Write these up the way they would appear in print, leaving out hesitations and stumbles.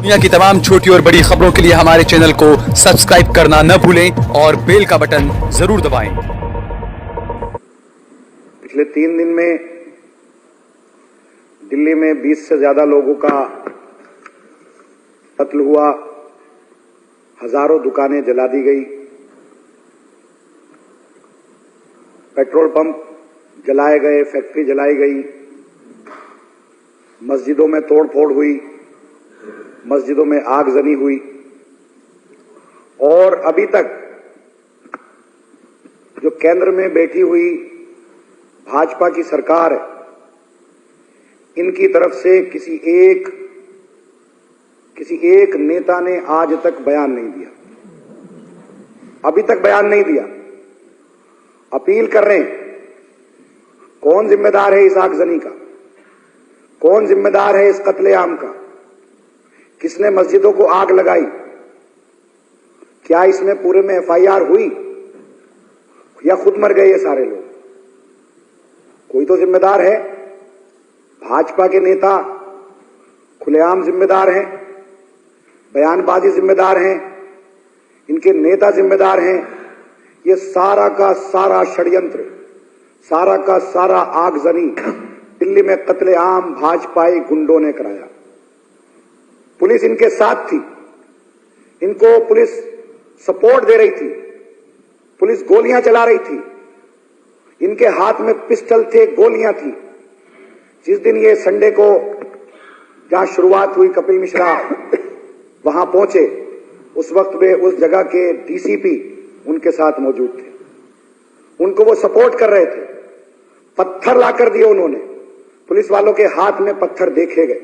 दुनिया की तमाम छोटी और बड़ी खबरों के लिए हमारे चैनल को सब्सक्राइब करना न भूलें और बेल का बटन जरूर दबाएं। पिछले 3 दिन में दिल्ली में 20 से ज्यादा लोगों का कत्ल हुआ, हजारों दुकानें जला दी गई, पेट्रोल पंप जलाए गए, फैक्ट्री जलाई गई, मस्जिदों में तोड़फोड़ हुई, मस्जिदों में आगजनी हुई और अभी तक जो केंद्र में बैठी हुई भाजपा की सरकार है, इनकी तरफ से किसी एक नेता ने आज तक बयान नहीं दिया, अभी तक बयान नहीं दिया। अपील कर रहे हैं, कौन जिम्मेदार है इस आगजनी का, कौन जिम्मेदार है इस कत्लेआम का, किसने मस्जिदों को आग लगाई, क्या इसमें पूरे में एफआईआर हुई या खुद मर गए ये सारे लोग? कोई तो जिम्मेदार है। भाजपा के नेता खुलेआम जिम्मेदार हैं, बयानबाजी जिम्मेदार हैं, इनके नेता जिम्मेदार हैं। ये सारा का सारा षड्यंत्र, सारा का सारा आगजनी दिल्ली में कत्लेआम भाजपाई गुंडों ने कराया। पुलिस इनके साथ थी, इनको पुलिस सपोर्ट दे रही थी, पुलिस गोलियां चला रही थी, इनके हाथ में पिस्टल थे, गोलियां थी। जिस दिन ये संडे को जहां शुरुआत हुई, कपिल मिश्रा वहां पहुंचे, उस वक्त वे उस जगह के डीसीपी उनके साथ मौजूद थे, उनको वो सपोर्ट कर रहे थे। पत्थर लाकर दिए उन्होंने, पुलिस वालों के हाथ में पत्थर देखे गए।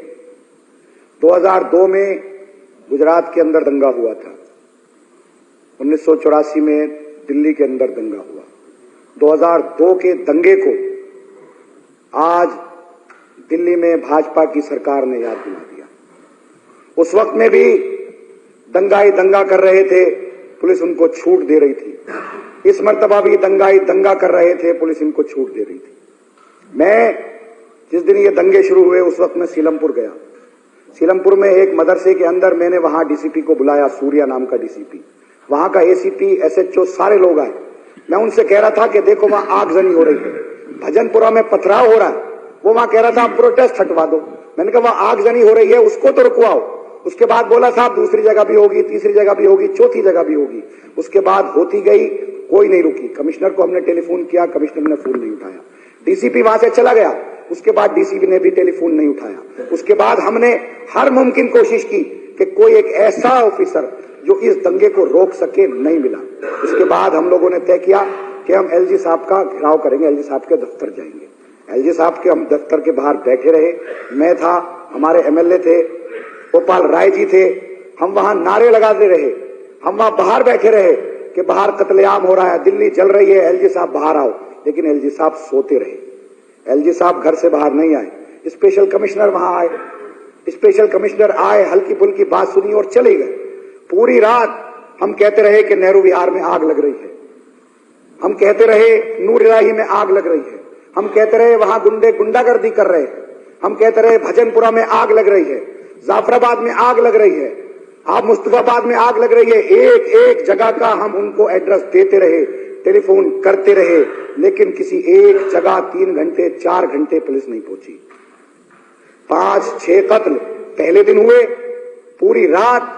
2002 में गुजरात के अंदर दंगा हुआ था, 1984 में दिल्ली के अंदर दंगा हुआ। 2002 के दंगे को आज दिल्ली में भाजपा की सरकार ने याद दिला दिया। उस वक्त में भी दंगाई दंगा कर रहे थे, पुलिस उनको छूट दे रही थी। इस मर्तबा भी दंगाई दंगा कर रहे थे, पुलिस इनको छूट दे रही थी। मैं जिस दिन ये दंगे शुरू हुए उस वक्त मैं सीलमपुर गया। सीलमपुर में एक मदरसे के अंदर मैंने वहां डीसीपी को बुलाया, सूर्या नाम का डीसीपी, वहां का एसीपी, एसएचओ, सारे लोग आए। मैं उनसे कह रहा था कि देखो वहां आगजनी हो रही है, भजनपुरा में पथराव हो रहा है। वो वहां कह रहा था आप प्रोटेस्ट हटवा दो। मैंने कहा वहां आगजनी हो रही है, उसको तो रुकवाओ। उसके बाद बोला साहब दूसरी जगह भी होगी, तीसरी जगह भी होगी, चौथी जगह भी होगी। उसके बाद होती गई, कोई नहीं रुकी। कमिश्नर को हमने टेलीफोन किया, कमिश्नर ने फोन नहीं उठाया। डीसीपी वहां से चला गया, उसके बाद डीसीपी ने भी टेलीफोन नहीं उठाया। उसके बाद हमने हर मुमकिन कोशिश की कि कोई एक ऐसा ऑफिसर जो इस दंगे को रोक सके, नहीं मिला। उसके बाद हम लोगों ने तय किया कि हम एलजी साहब का घेराव करेंगे, एलजी साहब के दफ्तर जाएंगे। एलजी साहब के हम दफ्तर के बाहर बैठे रहे, मैं था, हमारे एमएलए थे, गोपाल राय जी थे, हम वहां नारे लगाते रहे, हम वहां बाहर बैठे रहे कि बाहर कत्लेआम हो रहा है, दिल्ली जल रही है, एलजी साहब बाहर आओ। लेकिन एलजी साहब सोते रहे, एलजी साहब घर से बाहर नहीं आए। स्पेशल कमिश्नर वहां आए, स्पेशल कमिश्नर आए, हल्की फुल्की बात सुनी और चले गए। पूरी रात हम कहते रहे कि नेहरू विहार में आग लग रही है, हम कहते रहे नूर इलाही में आग लग रही है, हम कहते रहे वहां गुंडे गुंडागर्दी कर रहे हैं, हम कहते रहे भजनपुरा में आग लग रही है, जाफराबाद में आग लग रही है, आप मुस्तफाबाद में आग लग रही है। एक एक जगह का हम उनको एड्रेस देते रहे, टेलीफोन करते रहे, लेकिन किसी एक जगह 3 घंटे 4 घंटे पुलिस नहीं पहुंची। 5-6 कत्ल पहले दिन हुए। पूरी रात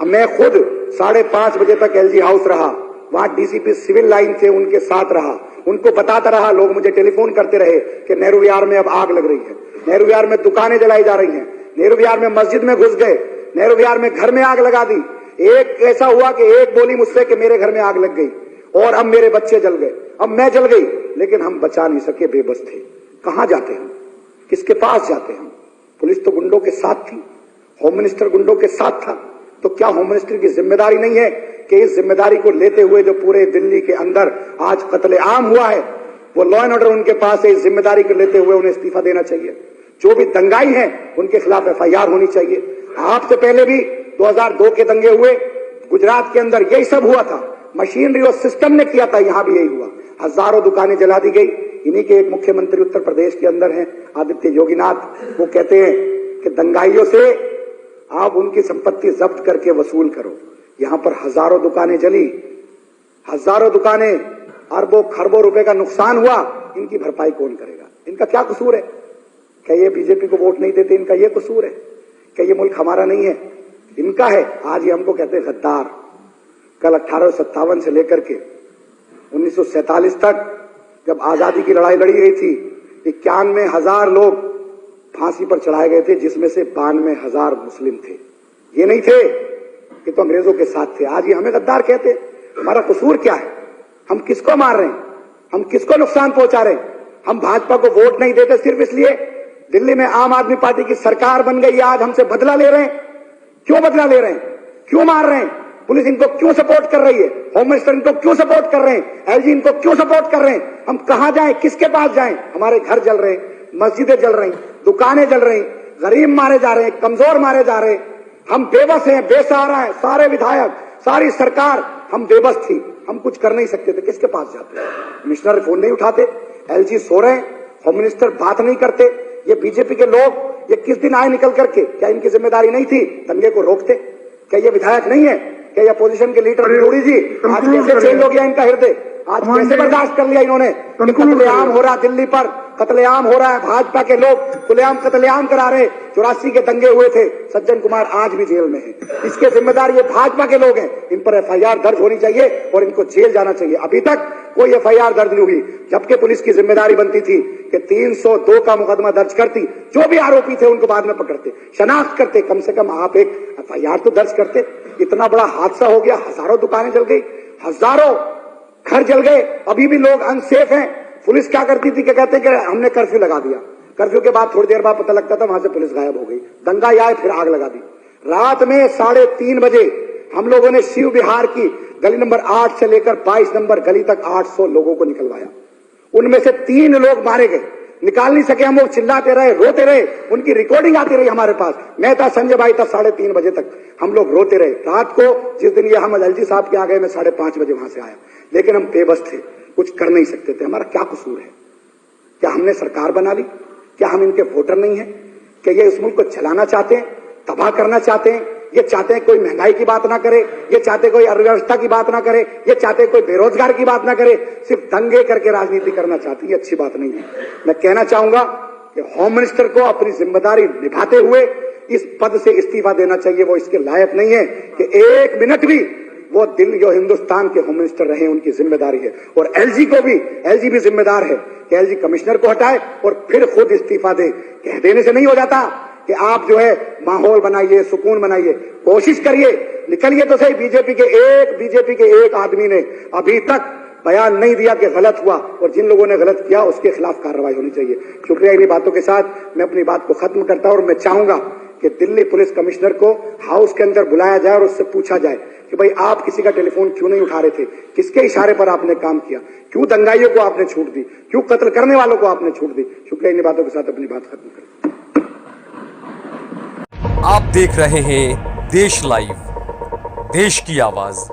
मैं खुद 5:30 बजे तक एलजी हाउस रहा, वहां डीसीपी सिविल लाइन थे, उनके साथ रहा, उनको बताता रहा। लोग मुझे टेलीफोन करते रहे कि नेहरू विहार में अब आग लग रही है, नेहरू विहार में दुकानें जलाई जा रही हैं, नेहरू विहार में मस्जिद में घुस गए, नेहरू विहार में घर में आग लगा दी। एक ऐसा हुआ कि एक बोली मुझसे कि मेरे घर में आग लग गई और अब मेरे बच्चे जल गए, अब मैं जल गई, लेकिन हम बचा नहीं सके, बेबस थे। कहां जाते हम, किसके पास जाते हम? पुलिस तो गुंडों के साथ थी, होम मिनिस्टर गुंडों के साथ था, तो क्या होम मिनिस्टर की जिम्मेदारी नहीं है कि इस जिम्मेदारी को लेते हुए जो पूरे दिल्ली के अंदर आज कत्लेआम हुआ है, वो लॉ एंड ऑर्डर उनके पास है, इस जिम्मेदारी को लेते हुए उन्हें इस्तीफा देना चाहिए। जो भी दंगाई हैं उनके खिलाफ एफआईआर होनी चाहिए। आपसे पहले भी 2002 के दंगे हुए, गुजरात के अंदर यही सब हुआ था, मशीनरी और सिस्टम ने किया था, यहां भी यही हुआ। हजारों दुकानें जला दी गई। इन्हीं के एक मुख्यमंत्री उत्तर प्रदेश के अंदर हैं, आदित्य योगीनाथ, वो कहते हैं कि दंगाइयों से आप उनकी संपत्ति जब्त करके वसूल करो। यहां पर हजारों दुकानें जली, हजारों दुकानें, अरबों खरबों रुपए का नुकसान हुआ, इनकी भरपाई कौन करेगा? इनका क्या कसूर है? क्या ये बीजेपी को वोट नहीं देते, इनका ये कसूर है? क्या ये मुल्क हमारा नहीं है? इनका है। आज ये हमको कहते हैं गद्दार। कल 1857 से लेकर के 1947 तक जब आजादी की लड़ाई लड़ी गई थी, 91,000 लोग फांसी पर चढ़ाए गए थे, जिसमें से 92,000 मुस्लिम थे। ये नहीं थे कि तो अंग्रेजों के साथ थे। आज ये हमें गद्दार कहते। हमारा कसूर क्या है? हम किसको मार रहे हैं? हम किसको नुकसान पहुंचा रहे हैं? हम भाजपा को वोट नहीं देते सिर्फ इसलिए दिल्ली में आम आदमी पार्टी की सरकार बन गई, आज हमसे बदला ले रहे हैं। क्यों बदला ले रहे हैं? क्यों मार रहे हैं? पुलिस इनको क्यों सपोर्ट कर रही है? होम मिनिस्टर इनको क्यों सपोर्ट कर रहे हैं? एलजी इनको क्यों सपोर्ट कर रहे हैं? हम कहां जाएं? किसके पास जाएं? हमारे घर जल रहे हैं, मस्जिदें जल रही, दुकानें जल रही, गरीब मारे जा रहे हैं, कमजोर मारे जा रहे हैं। हम बेबस हैं, बेसहारा हैं। सारे विधायक, सारी सरकार, हम बेबस थी, हम कुछ कर नहीं सकते थे। किसके पास जाते? कमिश्नर फोन नहीं उठाते, एलजी सो रहे हैं, होम मिनिस्टर बात नहीं करते। ये बीजेपी के लोग ये किस दिन आए निकल करके? क्या इनकी जिम्मेदारी नहीं थी दंगे को रोकते? क्या ये विधायक नहीं है? क्या ये अपोजिशन के लीडर जोड़ी जी? आज कैसे चेंज हो गया इनका हृदय? आज कैसे बर्दाश्त कर लिया इन्होंने? कत्लेआम हो रहा दिल्ली पर, कत्लेआम हो रहा है। भाजपा के लोग खुलेआम कत्लेआम करा रहे। 84 के दंगे हुए थे, सज्जन कुमार आज भी जेल में है। इसके जिम्मेदार ये भाजपा के लोग हैं। इन पर एफआईआर दर्ज होनी चाहिए और इनको जेल जाना चाहिए। अभी तक कोई एफआईआर दर्ज नहीं हुई, जबकि पुलिस की जिम्मेदारी बनती थी कि 302 का मुकदमा दर्ज करती, जो भी आरोपी थे उनको बाद में पकड़ते, शनाख्त करते। कम से कम आप एक एफआईआर तो दर्ज करते। इतना बड़ा हादसा हो गया, हजारों दुकानें जल गई, हजारों घर जल गए, अभी भी लोग अनसेफ हैं। पुलिस क्या करती थी कि कहते कि हमने कर्फ्यू लगा दिया। कर्फ्यू के बाद थोड़ी देर बाद पता लगता था वहां से पुलिस गायब हो गई। दंगा आए, फिर आग लगा दी। रात में 3:30 बजे हम लोगों ने शिव विहार की गली नंबर 8 से लेकर 22 नंबर गली तक 800 लोगों को निकलवाया। उनमें से 3 लोग मारे गए, निकाल नहीं सके हम लोग। चिल्लाते रहे, रोते रहे, उनकी रिकॉर्डिंग आती रही हमारे पास। मैं था, संजय भाई था, 3:30 बजे तक हम लोग रोते रहे। रात को जिस दिन ये हम एलजी साहब के आ गए, मैं 5:30 बजे वहां से आया, लेकिन हम बेबस थे, कुछ कर नहीं सकते थे। हमारा क्या कसूर है? क्या हमने सरकार बना ली? क्या हम इनके वोटर नहीं है? क्या ये इस मुल्क को चलाना चाहते हैं, तबाह करना चाहते हैं? ये चाहते हैं कोई महंगाई की बात ना करे, ये चाहते कोई अर्थव्यवस्था की बात ना करे, ये चाहते कोई बेरोजगार की बात ना करे, सिर्फ दंगे करके राजनीति करना चाहती है। ये अच्छी बात नहीं है। मैं कहना चाहूंगा कि होम मिनिस्टर को अपनी जिम्मेदारी निभाते हुए इस पद से इस्तीफा देना चाहिए। वो इसके लायक नहीं है कि 1 मिनट भी वो दिल्ली जो हिंदुस्तान के होम मिनिस्टर रहे, उनकी जिम्मेदारी है। और एलजी भी जिम्मेदार है कि एलजी कमिश्नर को हटाए और फिर खुद इस्तीफा दे। कह देने से नहीं हो जाता कि आप जो है माहौल बनाइए, सुकून बनाइए, कोशिश करिए, निकलिए तो सही। बीजेपी के एक आदमी ने अभी तक बयान नहीं दिया कि गलत हुआ, और जिन लोगों ने गलत किया उसके खिलाफ कार्रवाई होनी चाहिए। शुक्रिया। इन्हीं बातों के साथ मैं अपनी बात को खत्म करता हूं और मैं चाहूंगा कि दिल्ली पुलिस कमिश्नर को हाउस के अंदर बुलाया जाए और उससे पूछा जाए कि भाई आप किसी का टेलीफोन क्यों नहीं उठा रहे थे? किसके इशारे पर आपने काम किया? क्यों दंगाइयों को आपने छूट दी? क्यों कत्ल करने वालों को आपने छूट दी? शुक्रिया। इन्हीं बातों के साथ अपनी बात खत्म करें। आप देख रहे हैं देश लाइव, देश की आवाज।